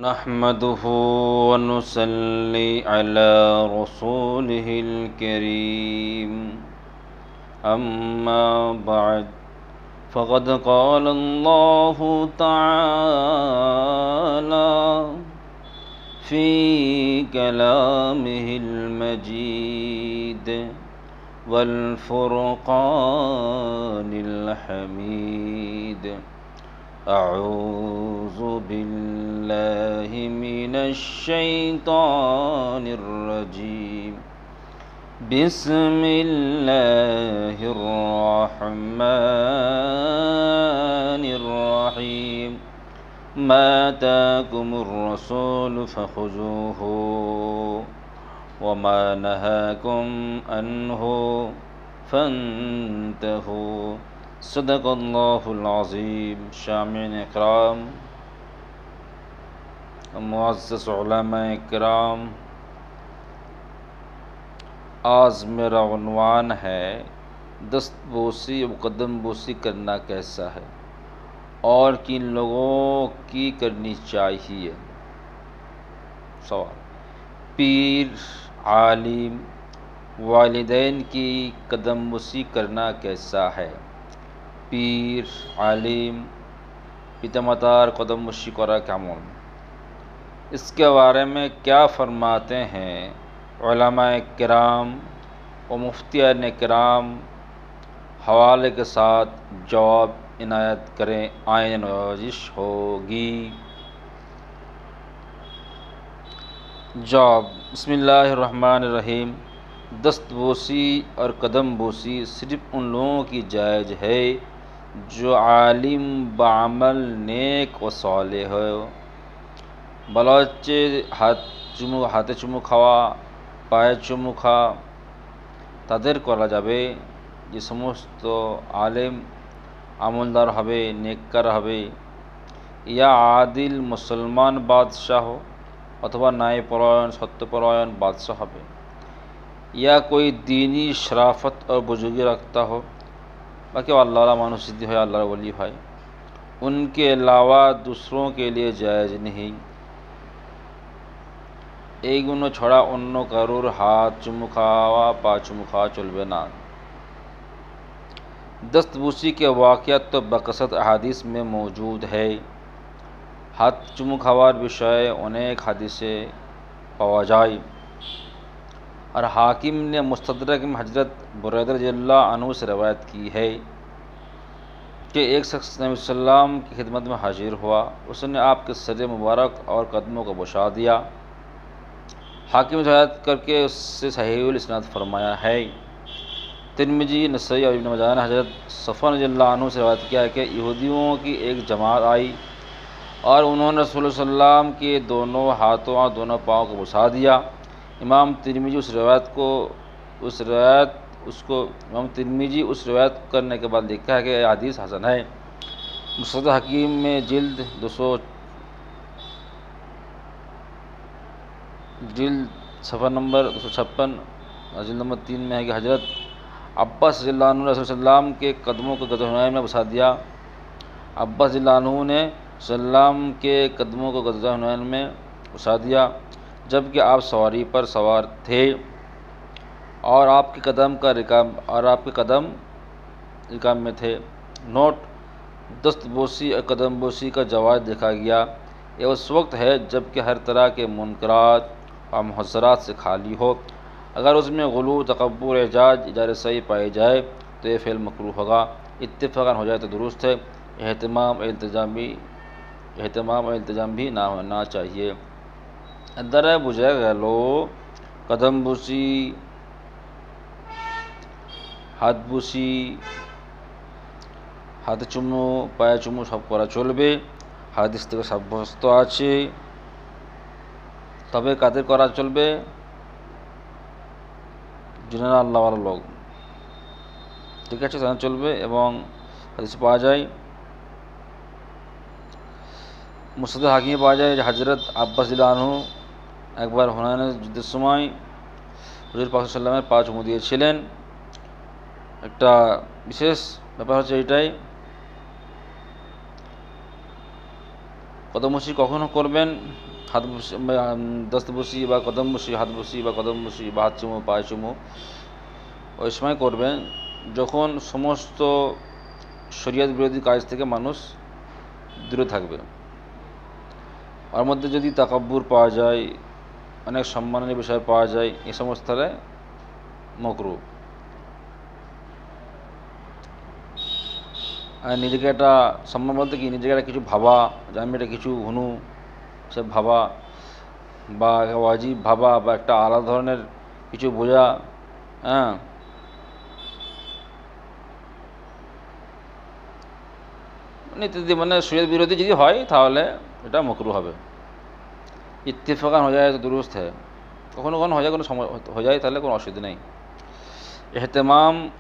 نحمده ونصلي على رسوله الكريم أما بعد فقد قال الله تعالى في كلامه المجيد والفرقان الحميد أعوذ بالله من الشيطان الرجيم بسم الله الرحمن الرحيم ما آتاكم الرسول فخذوه وما نهاكم عنه فانتهوا صدق اللہ العظیم۔ شامعین اکرام، معزز علماء کرام، آج میرا عنوان ہے دست بوسی و قدم بوسی کرنا کیسا ہے اور کن لوگوں کی کرنی چاہیے۔ سوال: پیر، عالم، والدین کی قدم بوسی کرنا کیسا ہے؟ পীর, আলিম, পিতামাতার কদমবুসি করা কেমন? اس کے بارے میں کیا فرماتے ہیں علماء کرام و مفتیان کرام؟ حوالے کے ساتھ جواب عنایت کریں، آئین نوازش ہوگی۔ جواب: بسم اللہ الرحمن الرحیم۔ دست بوسی اور قدم بوسی صرف ان لوگوں کی جائز ہے جو عالم بعمل نیک و صالح ہو۔ বলা হচ্ছে হাতে চুমু খাওয়া, পায়ে চুমু খাওয়া তাদের করা যাবে যে সমস্ত আলেম আমলদার হবে, নেককার হবে, ইয়া আদিল মুসলমান বাদশাহ অথবা ন্যায়পরায়ণ সত্যপরায়ণ বাদশাহ হবে, یا کوئی دینی شرافت اور بزرگی رکھتا ہو، باقی اللہ والا مانو صدی ہے، اللہ ولی ہے، ان کے علاوہ دوسروں کے لیے جائز نہیں۔ এইগুলো ছড়া অন্য কারোর হাত চুমু খাওয়া, পা চুমু খাওয়া চলবে না۔ دست بوسی کے واقعات তো بکثرت احادیث میں موجود ہے۔ হাত চুমু খাওয়ার বিষয়ে অনেক হাদিসে পাওয়া যায়। اور حاکم نے مستدرک میں حضرت بریدہ رضی اللہ عنہ سے روایت کی ہے کہ ایک شخص نبی صلی اللہ علیہ وسلم کی خدمت میں حاضر ہوا، اس نے آپ کے سر مبارک اور قدموں کو بوسہ دیا۔ حاکم نے روایت کر کے اس سے صحیح الاسناد فرمایا ہے۔ ترمذی، نسائی اور ابن ماجہ نے حضرت صفوان رضی اللہ عنہ سے روایت کیا ہے کہ یہودیوں کی ایک جماعت آئی اور انہوں نے رسول اللہ صلی اللہ علیہ وسلم کے دونوں ہاتھوں اور دونوں پاؤں کو بوسہ دیا۔ امام ترمذی امام ترمذی اس روایت کرنے کے بعد لکھا ہے کہ یہ حدیث حسن ہے۔ مستدرک حکیم میں جلد صفحہ نمبر 256 جلد نمبر 3 میں ہے کہ حضرت عباس رضی اللہ عنہ نے رسول صلی اللہ علیہ وسلم کے قدموں کو غزوہ حنین میں بوسہ دیا۔ عباس رضی اللہ عنہ نے صلی اللہ علیہ وسلم کے قدموں کو غزوہ حنین میں بوسہ دیا جبکہ آپ سواری پر سوار تھے اور آپ کے قدم رکاب میں تھے۔ نوٹ: دست بوسی اور قدم بوسی کا جواز دیکھا گیا۔ یہ اس وقت ہے جب کہ ہر طرح کے منکرات اور محظرات سے خالی ہو۔ اگر اس میں غلو، تکبر، اعجاز، اظہار صحیح پائی جائے تو یہ فعل مکروہ ہوگا۔ اتفاقاً ہو جائے تو درست ہے۔ اہتمام اور التزام بھی نہ ہونا چاہیے۔ দ্বারা বোঝা গেল কদম বুসি, হাত বুসি, হাতে চুমু, পায়ে চুমু সব করা চলবে, হাদিস থেকে সাব্যস্ত আছে। তবে কাদের করা চলবে? যিনারা আল্লাহওয়ালা লোক, ঠিক আছে, তারা চলবে। এবং হাদিসে পাওয়া যায়, মুসনাদ হাকিমে পাওয়া যায় যে হযরত আব্বাস রাদিয়াল্লাহু আনহু একবার হুনাইনের যুদ্ধের সময় হুজুর পাক সাল্লাল্লাহু আলাইহি ওয়াসাল্লামের পা চুমু দিয়েছিলেন। একটা বিশেষ ব্যাপার হচ্ছে এটাই, কদমবুসি কখনো করবেন হাত বসি, দস্ত বসি বা কদম বসি, হাত বসি বা কদম বসি বা হাত চুমু পায়ে চুমু ওই সময় করবেন যখন সমস্ত শরিয়ত বিরোধী কাজ থেকে মানুষ দূরে থাকবে। ওর মধ্যে যদি তাকাব্বুর পাওয়া যায়, অনেক সম্মানের বিষয় পাওয়া যায়, এই সমস্ত স্থলে মকরু। আর নিজেকে একটা সম্মান বলতে কি, নিজেকে একটা কিছু ভাবা যে আমি এটা কিছু হনু, সে ভাবা বা ওয়াজিব ভাবা বা একটা আলাদা ধরনের কিছু বোঝা, হ্যাঁ, ইত্যাদি, মানে শরীয়ত বিরোধী যদি হয় তাহলে এটা মকরু হবে। ইত্তেফাকান হয়ে যায় তো দুরুস্ত হয়, কখনো কখনো হয়ে যায়, কোনো সময় হয়ে যায় তাহলে কোনো অসুবিধা নেই। এহতেমাম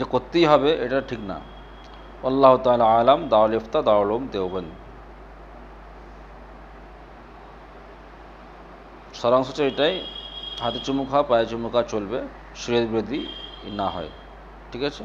যে করতেই হবে এটা ঠিক না। আল্লাহ তাআলা আলাম। দারুল ইফতা, দারুল উলুম দেওবন্দ। সারাংশ হচ্ছে এটাই, হাতে চুমু খাওয়া পায়ে চুমু খাওয়া চলবে, শরীয়ত বিরোধী না হয়। ঠিক আছে।